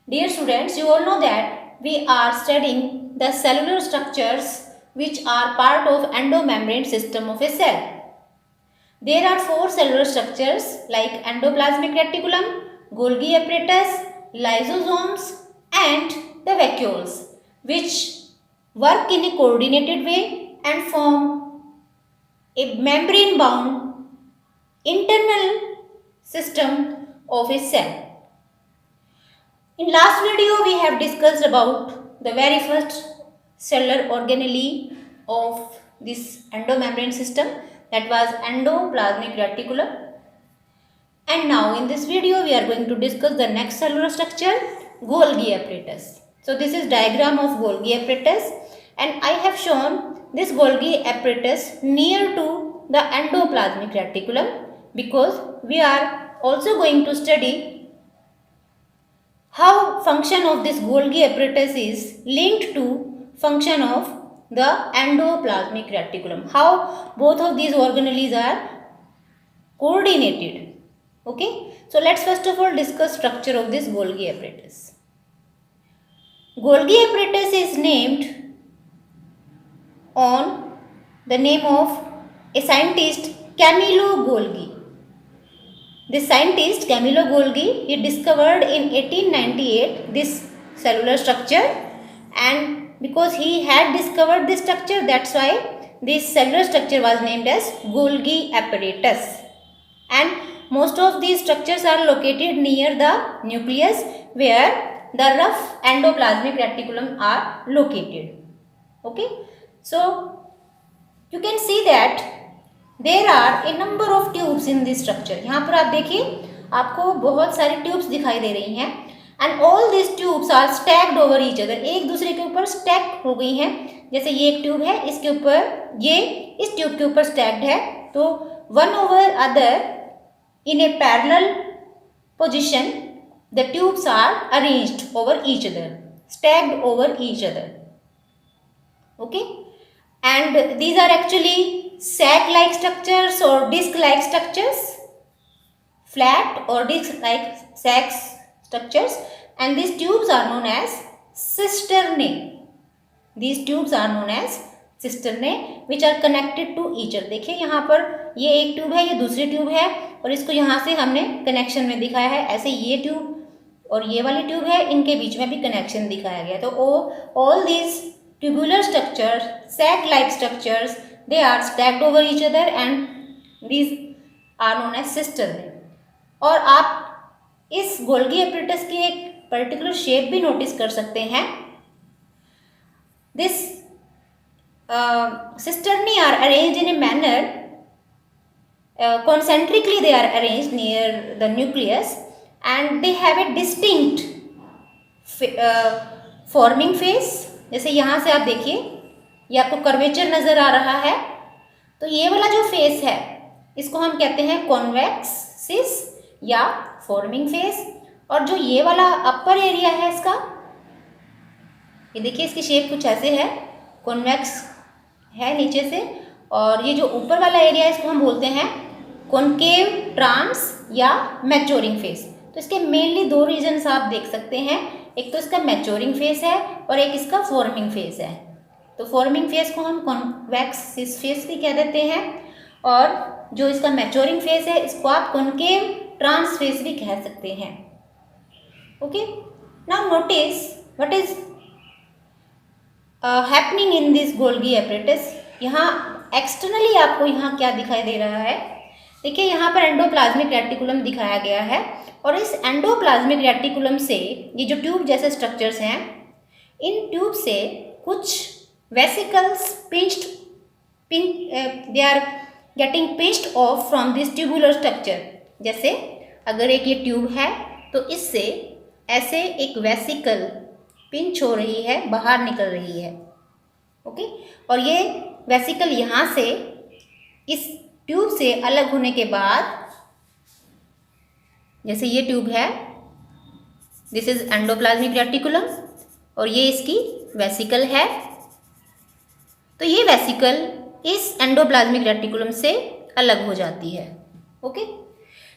Dear students, you all know that we are studying the cellular structures which are part of endomembrane system of a cell. There are four cellular structures like endoplasmic reticulum, Golgi apparatus, lysosomes and the vacuoles, which work in a coordinated way and form a membrane bound internal system of a cell. In last video we have discussed about the very first cellular organelle of this endomembrane system, that was endoplasmic reticulum. And now in this video we are going to discuss the next cellular structure, Golgi apparatus. So this is diagram of Golgi apparatus and I have shown this Golgi apparatus near to the endoplasmic reticulum because we are also going to study how function of this Golgi apparatus is linked to function of the endoplasmic reticulum. How both of these organelles are coordinated. Okay. So let's first of all discuss structure of this Golgi apparatus. Golgi apparatus is named on the name of a scientist, Camillo Golgi. This scientist, Camillo Golgi, he discovered in 1898 this cellular structure, and because he had discovered this structure, that's why this cellular structure was named as Golgi apparatus. And most of these structures are located near the nucleus where the rough endoplasmic reticulum are located. Okay, so you can see that there are a number of tubes in this structure. यहाँ पर आप देखिए आपको बहुत सारी tubes दिखाई दे रही हैं and all these tubes are stacked over each other. एक दूसरे के ऊपर स्टैक हो गई हैं. जैसे ये एक ट्यूब है, इसके ऊपर ये इस ट्यूब के ऊपर स्टैक्ड है, तो one over other in a parallel position the tubes are arranged over each other, stacked over each other. Okay, and these are actually sac-like structures or disc-like structures, flat or disc-like sac structures, and these tubes are known as cisternae. These tubes are known as cisternae which are connected to each other. देखिए यहाँ पर ये एक tube है, ये दूसरी tube है और इसको यहाँ से हमने कनेक्शन में दिखाया है. ऐसे ये ट्यूब और ये वाली ट्यूब है, इनके बीच में भी कनेक्शन दिखाया गया. तो all these tubular structures, sac-like structures, they are stacked over each other and these are known as cisternae. और आप इस गोल्गी apparatus की एक पर्टिकुलर शेप भी नोटिस कर सकते हैं. This cisternae are arranged in a manner concentrically. They are arranged near the nucleus and they have a distinct forming face. जैसे यहाँ से आप देखिए ये आपको कर्वेचर नजर आ रहा है, तो ये वाला जो फेस है इसको हम कहते हैं कॉन्वेक्स सिस या फॉर्मिंग फेस. और जो ये वाला अपर एरिया है इसका, ये देखिए इसकी शेप कुछ ऐसे है, कॉन्वेक्स है नीचे से, और ये जो ऊपर वाला एरिया है इसको हम बोलते हैं कॉनकेव, ट्रांस या मैच्योरिंग फेस. तो इसके मेनली दो रीजन्स आप देख सकते हैं, एक तो इसका मैच्योरिंग फेस है और एक इसका फॉर्मिंग फेस है. तो फॉर्मिंग फेस को हम कॉन्वेक्स सिस फेस भी कह देते हैं और जो इसका मैच्योरिंग फेस है इसको आप कॉनकेव ट्रांस फेस भी कह सकते हैं. Okay, now notice what is happening in this Golgi apparatus. यहाँ एक्सटर्नली आपको यहाँ क्या दिखाई दे रहा है, देखिए यहाँ पर एंडोप्लाज्मिक रेटिकुलम दिखाया गया है और इस एंडोप्लाज्मिक रेटिकुलम से ये जो ट्यूब जैसे स्ट्रक्चर्स हैं, इन ट्यूब से कुछ vesicles they are getting pinched off from this tubular structure. जैसे अगर एक ये ट्यूब है तो इससे ऐसे एक वेसिकल पिंच हो रही है, बाहर निकल रही है. ओके, और ये वेसिकल यहाँ से इस ट्यूब से अलग होने के बाद, जैसे ये ट्यूब है, दिस इज एंडोप्लाज्मिक रेटिकुलम और ये इसकी वेसिकल है, तो ये वेसिकल इस एंडोप्लाज्मिक रेटिकुलम से अलग हो जाती है. Okay,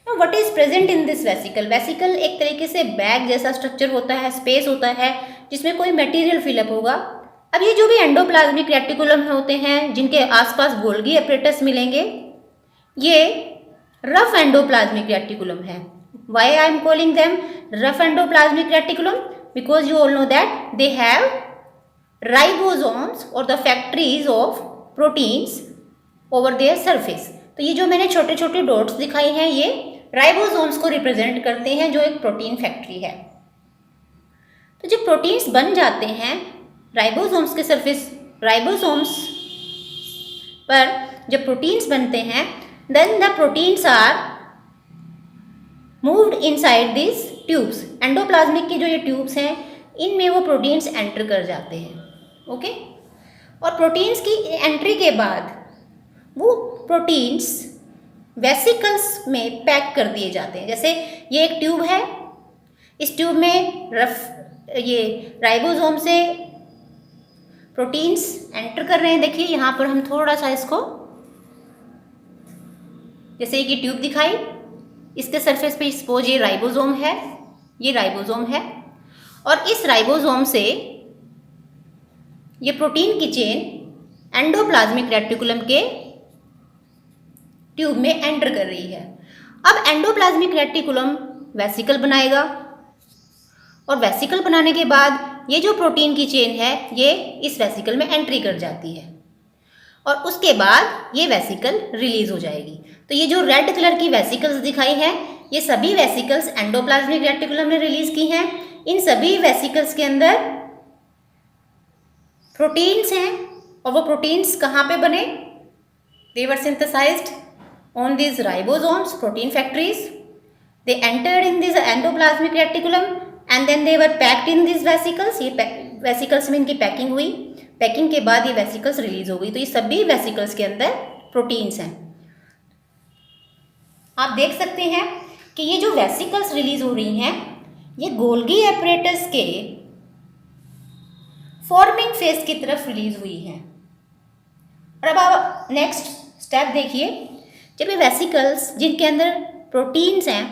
what is present in this vesicle? Vesicle एक तरीके से बैग जैसा स्ट्रक्चर होता है, स्पेस होता है जिसमें कोई मटेरियल फिलअप होगा। अब ये जो भी एंडोप्लाज्मिक रेटिकुलम होते हैं जिनके आसपास गोल्गी एपरेटस मिलेंगे, ये रफ एंडोप्लाज्मिक रेटिकुलम है। Why I am calling them rough endoplasmic reticulum? Because you all know that they have ribosomes और the factories of proteins over their surface. तो ये जो मैंने छोटे छोटे डॉट्स दिखाई हैं, ये राइबोसोम्स को रिप्रेजेंट करते हैं जो एक प्रोटीन फैक्ट्री है। तो जब प्रोटीन्स बन जाते हैं राइबोसोम्स के सरफेस, राइबोसोम्स पर जब प्रोटीन्स बनते हैं, then the proteins are moved inside this tubes. Endoplasmic की जो ये ट्यूब्स हैं, इनमें वो प्रोटीन्स एंटर कर जाते हैं। ओके, और प्रोटीन्स की एंट्री के बाद वो प्रोटीन्स वेसिकल्स में पैक कर दिए जाते हैं। जैसे ये एक ट्यूब है, इस ट्यूब में ये राइबोसोम से प्रोटीन्स एंटर कर रहे हैं। देखिए यहाँ पर हम थोड़ा सा इसको, जैसे कि ट्यूब दिखाई, इसके सरफेस पे सपोज ये राइबोसोम है, ये राइबोसोम है, और इस राइबोसोम से ये प्रोटीन की चेन एंडोप्लाज्मिक रेटिकुलम के ट्यूब में एंटर कर रही है। अब एंडोप्लाज्मिक रेटिकुलम वेसिकल बनाएगा, और वेसिकल बनाने के बाद ये जो प्रोटीन की चेन है, ये इस वेसिकल में एंट्री कर जाती है, और उसके बाद ये वेसिकल रिलीज हो जाएगी। तो ये जो रेड कलर की वेसिकल्स दिखाई हैं, ये सभी वेसिकल्स एंडोप्लाज्मिक रेटिकुलम ने रिलीज की हैं। इन सभी वेसिकल्स के अंदर प्रोटीन्स हैं, और वो प्रोटीन्स कहाँ पे बने? दे वर synthesized on these ribosomes, protein factories. They entered in this endoplasmic reticulum and then they were packed in these vesicles. ये वेसिकल्स में इनकी पैकिंग हुई, पैकिंग के बाद ये वेसिकल्स रिलीज हो गई। तो ये सभी वेसिकल्स के अंदर प्रोटीन्स हैं। आप देख सकते हैं कि ये जो वेसिकल्स रिलीज हो रही हैं, ये गोल्गी एपरेटस के फॉर्मिंग फेज की तरफ रिलीज हुई हैं। और अब आप नेक्स्ट स्टेप देखिए, जब ये वेसिकल्स जिनके अंदर प्रोटीन्स हैं,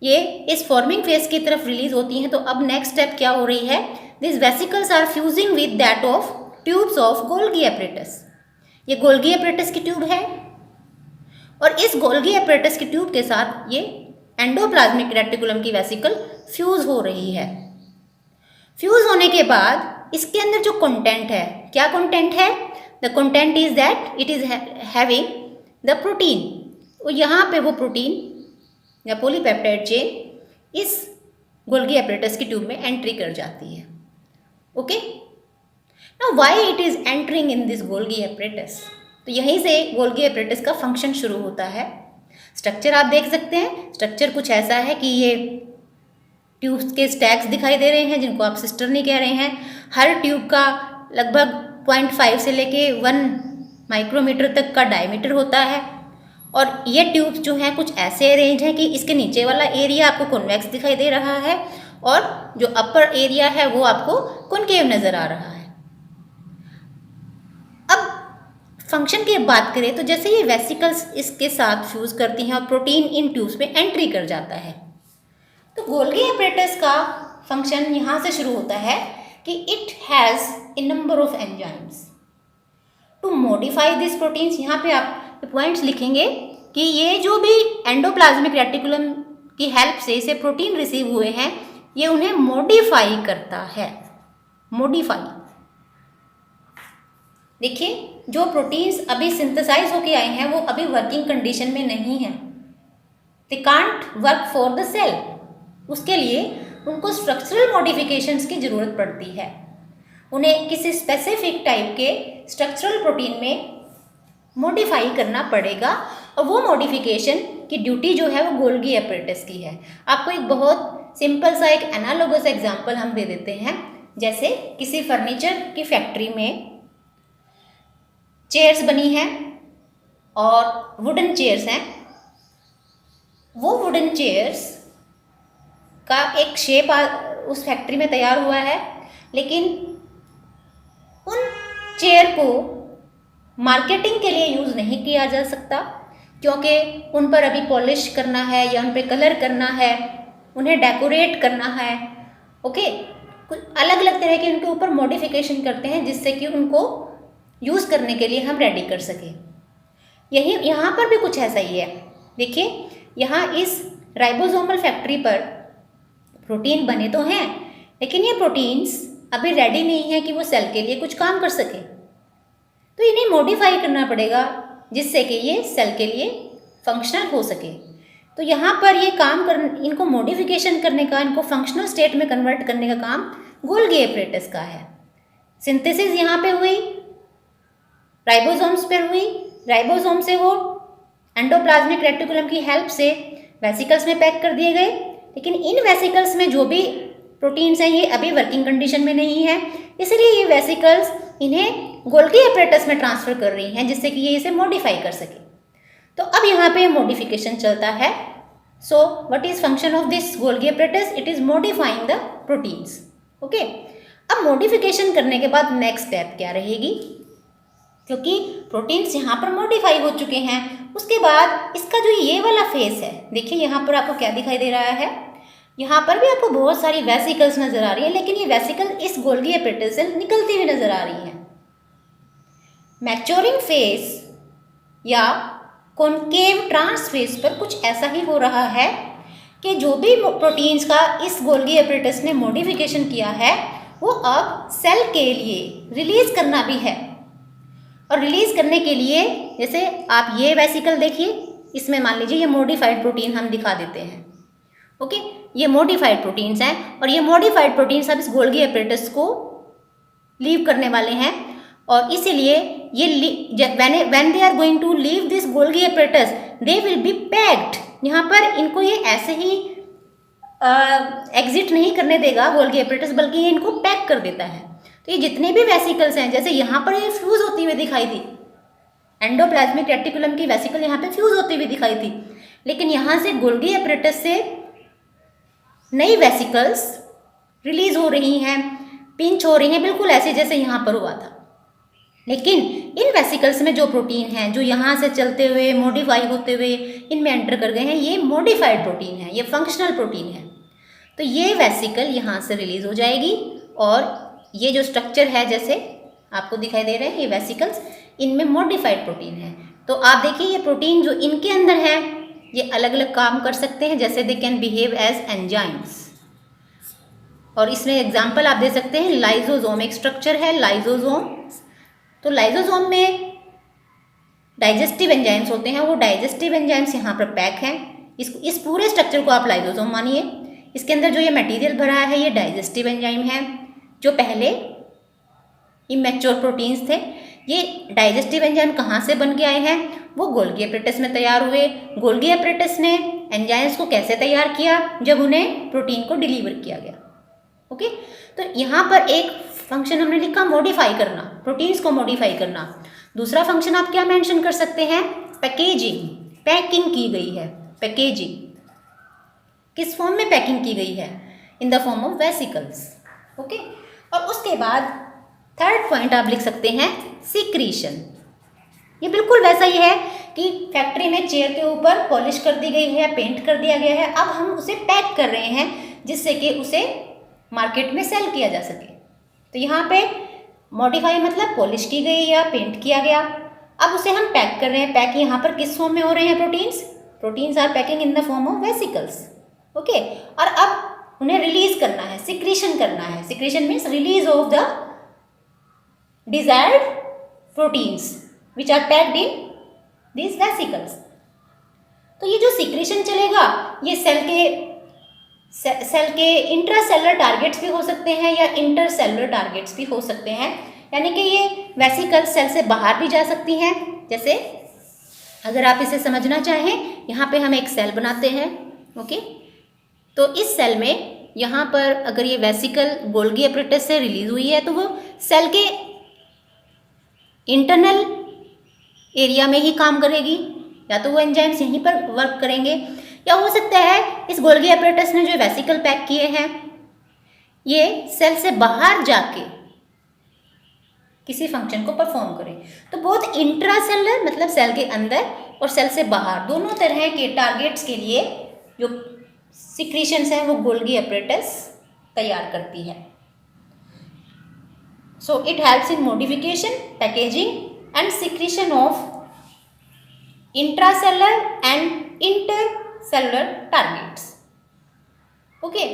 ये इस फॉर्मिंग फेज की तरफ रिलीज होती हैं, तो अब नेक्स्ट स्टेप क्या हो रही है? This vesicles are fusing with that of tubes of Golgi apparatus. ये गोल्गी एपरेटस की ट्यूब है, और इस गोल्गी एपरेटस की ट्यूब के साथ ये एंडोप्लाज्मिक रेटिकुलम की वेसिकल फ्यूज हो रही है। फ्यूज होने के बाद इसके अंदर जो कंटेंट है, क्या कंटेंट है? The content is that it is having the protein. और यहाँ पे वो प्रोटीन या पॉलीपेप्टाइड चेन इस गोल्गी एपरेटस की ट्यूब में एंट्री कर जाती है। Okay, now why it is entering in this Golgi apparatus? तो यहीं से गोल्गी एपरेटस का फंक्शन शुरू होता है। स्ट्रक्चर आप देख सकते हैं, स्ट्रक्चर कुछ ऐसा है कि ये ट्यूब्स के स्टैक्स दिखाई दे रहे हैं, जिनको आप सिस्टर नहीं कह रहे हैं। हर ट्यूब का लगभग 0.5 से लेके 1 माइक्रोमीटर तक का डायमीटर होता है, और ये ट्यूब्स जो हैं कुछ ऐसे अरेंज हैं कि इसके नीचे वाला एरिया आपको कॉन्वेक्स दिखाई दे रहा है, और जो अपर एरिया है वो आपको कॉनकेव नज़र आ रहा है। अब फंक्शन की बात करें तो जैसे ये वेसिकल्स इसके साथ फ्यूज करती हैं और प्रोटीन इन ट्यूब्स में एंट्री कर जाता है, तो गोल्गी एपरेटस का फंक्शन यहाँ से शुरू होता है कि it has a number of enzymes to modify this proteins. यहाँ पे आप पॉइंट्स लिखेंगे कि ये जो भी एंडोप्लाज्मिक रेटिकुलम की हेल्प से इसे प्रोटीन रिसीव हुए हैं, ये उन्हें मॉडिफाई करता है। मॉडिफाई, देखिए जो प्रोटीन्स अभी सिंथेसाइज होके आए हैं वो अभी वर्किंग कंडीशन में नहीं है, they can't work for the cell. उसके लिए उनको स्ट्रक्चरल मॉडिफिकेशंस की ज़रूरत पड़ती है। उन्हें किसी स्पेसिफिक टाइप के स्ट्रक्चरल प्रोटीन में मॉडिफाई करना पड़ेगा, और वो मॉडिफिकेशन की ड्यूटी जो है वो गोल्गी एपरेटस की है। आपको एक बहुत सिंपल सा एक एनालॉगस एग्जांपल हम दे देते हैं। जैसे किसी फर्नीचर की फैक्ट्री में चेयर्स बनी हैं और वुडन चेयर्स हैं। वो वुडन चेयर्स का एक शेप उस फैक्ट्री में तैयार हुआ है, लेकिन उन चेयर को मार्केटिंग के लिए यूज़ नहीं किया जा सकता। क्योंकि उन पर अभी पॉलिश करना है या उन पर कलर करना है, उन्हें डेकोरेट करना है। ओके, कुछ अलग अलग तरह के उनके ऊपर मॉडिफिकेशन करते हैं जिससे कि उनको यूज़ करने के लिए हम रेडी कर सकें। यही यहाँ पर भी कुछ ऐसा ही है। देखिए, यहाँ इस राइबोसोमल फैक्ट्री पर प्रोटीन बने तो हैं, लेकिन ये प्रोटीन्स अभी रेडी नहीं है कि वो सेल के लिए कुछ काम कर सके, तो इन्हें मॉडिफाई करना पड़ेगा जिससे कि ये सेल के लिए फंक्शनल हो सके। तो यहाँ पर ये काम कर इनको मॉडिफिकेशन करने का, इनको फंक्शनल स्टेट में कन्वर्ट करने का काम गोल्गी एपरेटस का है। सिंथेसिस यहाँ पे हुई, राइबोसोम्स पर हुई, राइबोसोम से वो एंडोप्लाज्मिक रेटिकुलम की हेल्प से वेसिकल्स में पैक कर दिए गए, लेकिन इन वेसिकल्स में जो भी प्रोटीन्स हैं ये अभी वर्किंग कंडीशन में नहीं है, इसलिए ये वेसिकल्स इन्हें गोल्गी एपरेटस में ट्रांसफर कर रही हैं जिससे कि ये इसे मॉडिफाई कर सके। तो अब यहाँ पे मॉडिफिकेशन चलता है। So what is function of this Golgi apparatus? It is modifying the proteins. Okay, अब मॉडिफिकेशन करने के बाद नेक्स्ट स्टेप क्या रहेगी? क्योंकि प्रोटीन्स यहाँ पर मॉडिफाई हो चुके हैं, उसके बाद इसका जो ये वाला फेस है, देखिए यहाँ पर आपको क्या दिखाई दे रहा है, यहाँ पर भी आपको बहुत सारी वेसिकल्स नजर आ रही है, लेकिन ये वेसिकल इस गोल्गी एपरेटस से निकलती हुई नजर आ रही है। मैच्योरिंग फेस या कॉनकेव ट्रांस फेस पर कुछ ऐसा ही हो रहा है कि जो भी प्रोटीन्स का इस गोल्गी एपरेटस ने मॉडिफिकेशन किया है वो अब सेल के लिए रिलीज करना भी है। और रिलीज करने के लिए जैसे आप ये वेसिकल देखिए, इसमें मान लीजिए ये मॉडिफाइड प्रोटीन हम दिखा देते हैं। ओके, ये मॉडिफाइड प्रोटीन्स हैं और ये मॉडिफाइड प्रोटीन्स अब इस गोल्गी एपरेटस को लीव करने वाले हैं, और इसीलिए ये when they are going to leave this Golgi apparatus they will be packed. यहाँ पर इनको ये ऐसे ही एग्जिट नहीं करने देगा गोल्गी एपरेटस, बल्कि ये इनको पैक कर देता है। तो ये जितने भी वेसिकल्स हैं, जैसे यहाँ पर ये फ्यूज होती हुई दिखाई थी, एंडोप्लाज्मिक रेटिकुलम की वेसिकल यहाँ पे फ्यूज होती हुई दिखाई थी, लेकिन यहाँ से गोल्गी एपरेटस से नई वेसिकल्स रिलीज हो रही हैं, पिंच हो रही हैं, बिल्कुल ऐसे जैसे यहाँ पर हुआ था। लेकिन इन वेसिकल्स में जो प्रोटीन हैं, जो यहाँ से चलते हुए मॉडिफाई होते हुए इनमें एंटर कर गए हैं, ये मॉडिफाइड प्रोटीन है, ये फंक्शनल प्रोटीन है। तो ये वेसिकल यहाँ से रिलीज हो जाएगी और ये जो स्ट्रक्चर है जैसे आपको दिखाई दे रहे हैं, ये वेसिकल्स, इनमें मॉडिफाइड प्रोटीन है। तो आप देखिए ये प्रोटीन जो इनके अंदर है ये अलग अलग काम कर सकते हैं, जैसे they can behave as enzymes. और इसमें एग्जाम्पल आप दे सकते हैं, लाइजोसोम एक स्ट्रक्चर है, लाइजोसोम। तो लाइजोसोम में डाइजेस्टिव एंजाइम्स होते हैं, वो डाइजेस्टिव एंजाइम्स यहाँ पर पैक हैं। इस पूरे स्ट्रक्चर को आप लाइजोसोम मानिए। इसके अंदर जो ये मटेरियल भरा है ये डाइजेस्टिव एंजाइम है, जो पहले इमैच्योर प्रोटीन्स थे। ये डाइजेस्टिव एंजाइम कहाँ से बन के आए हैं? वो गोल्गी एपरेटस में तैयार हुए। गोल्गी एपरेटस ने एंजाइम्स को कैसे तैयार किया? जब उन्हें प्रोटीन को डिलीवर किया गया। ओके, तो यहाँ पर एक फंक्शन हमने लिखा मॉडिफाई करना, प्रोटीन्स को मॉडिफाई करना। दूसरा फंक्शन आप क्या मेंशन कर सकते हैं? पैकेजिंग, पैकिंग की गई है। पैकेजिंग किस फॉर्म में पैकिंग की गई है? इन the form of vesicles. Okay, और उसके बाद थर्ड पॉइंट आप लिख सकते हैं सिक्रीशन। ये बिल्कुल वैसा ही है कि फैक्ट्री में चेयर के ऊपर पॉलिश कर दी गई है, पेंट कर दिया गया है, अब हम उसे पैक कर रहे हैं जिससे कि उसे मार्केट में सेल किया जा सके। तो यहाँ पे मॉडिफाई मतलब पॉलिश की गई या पेंट किया गया, अब उसे हम पैक कर रहे हैं। पैक यहाँ पर किस फॉर्म में हो रहे हैं? Proteins. Proteins are packing in the form of vesicles. Okay, और अब उन्हें रिलीज करना है, सिक्रीशन करना है। Secretion means release of the desired proteins which are packed in this vesicles. तो ये जो सिक्रीशन चलेगा ये सेल के इंट्रासेलुलर टारगेट्स भी हो सकते हैं या इंटरसेलुलर टारगेट्स भी हो सकते हैं, यानी कि ये वेसिकल्स सेल से बाहर भी जा सकती हैं। जैसे अगर आप इसे समझना चाहें, यहाँ पे हम एक सेल बनाते हैं। ओके, तो इस सेल में यहाँ पर अगर ये वेसिकल गोल्गी एपरेटस से रिलीज हुई है तो वो सेल के इंटरनल एरिया में ही काम करेगी, या तो वो एंजाइम्स यहीं पर वर्क करेंगे, या हो सकता है इस गोल्गी एपरेटस ने जो वेसिकल पैक किए हैं ये सेल से बाहर जाके किसी फंक्शन को परफॉर्म करें। तो बहुत इंट्रासेलर मतलब सेल के अंदर और सेल से बाहर दोनों तरह के टारगेट्स के लिए जो सिक्रीशंस हैं वो गोल्गी एपरेटस तैयार करती है। So it helps in modification, packaging and secretion of intracellular and intercellular targets. Okay,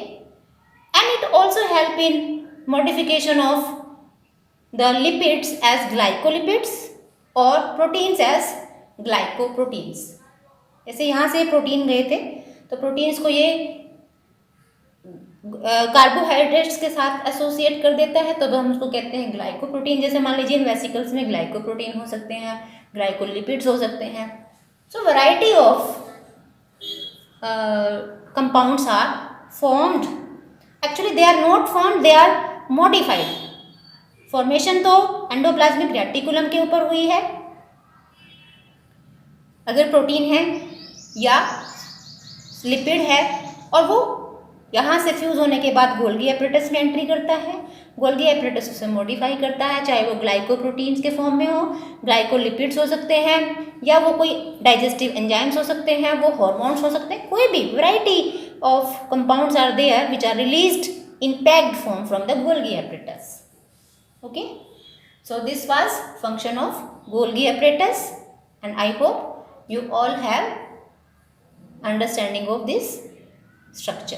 and it also help in modification of the lipids as glycolipids or proteins as glycoproteins. जैसे यहाँ से protein गए थे तो proteins को ये carbohydrates के साथ एसोसिएट कर देता है, तो हम उसको कहते हैं ग्लाइकोप्रोटीन। जैसे मान लीजिए वेसिकल्स में ग्लाइकोप्रोटीन हो सकते हैं, ग्लाइकोलिपिड्स हो सकते हैं। So variety of compounds are formed. Actually they are not formed, they are modified. Formation तो एंडोप्लाज्मिक रेटिकुलम के ऊपर हुई है अगर प्रोटीन है या लिपिड है, और वो यहाँ से फ्यूज होने के बाद गोल्गी एपरेटस में एंट्री करता है। गोल्गी एपरेटस उसे मॉडिफाई करता है, चाहे वो ग्लाइकोप्रोटीन्स के फॉर्म में हो, ग्लाइकोलिपिड्स हो सकते हैं, या वो कोई डाइजेस्टिव एंजाइम्स हो सकते हैं, वो हार्मोन्स हो सकते हैं, कोई भी variety of compounds are there which are released in packed form from the Golgi apparatus. Okay, so this was function of Golgi apparatus and I hope you all have understanding of this structure.